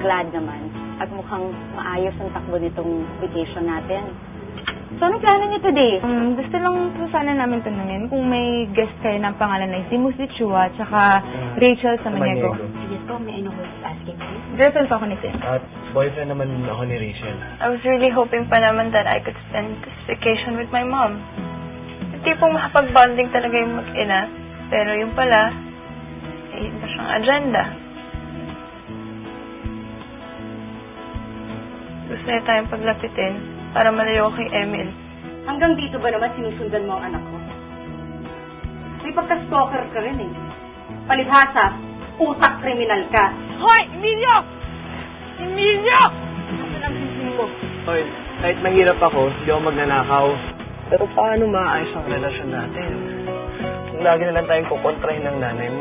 glad naman. At mukhang maayos ang takbo nitong vacation natin. So, anong plano niyo today? Gusto lang po sana namin tanungin kung may guest kayo ng pangalan na si Musi Chua tsaka Rachel Samaniego. Yes po, may I know who's asking you? Girlfriend po ako ni Tim. At boyfriend naman ako ni Rachel. I was really hoping pa naman that I could spend this vacation with my mom. Hindi pong makapag-bonding talaga yung mag-ina. Pero yung pala, may iba siyang agenda. Gusto niya tayong paglapitin para malayo kay Emil. Hanggang dito ba naman sinusundan mo ang anak ko? May pagka-stalker ka rin eh. Palibhasa, utak kriminal ka. Hoy! Emilio! Emilio! Ano ang sising mo? Hoy, kahit mahirap ako, hindi ako magnanakaw. Pero paano maayos ang relasyon natin? Kung lagi na lang tayong kukontrahin ng nanay mo.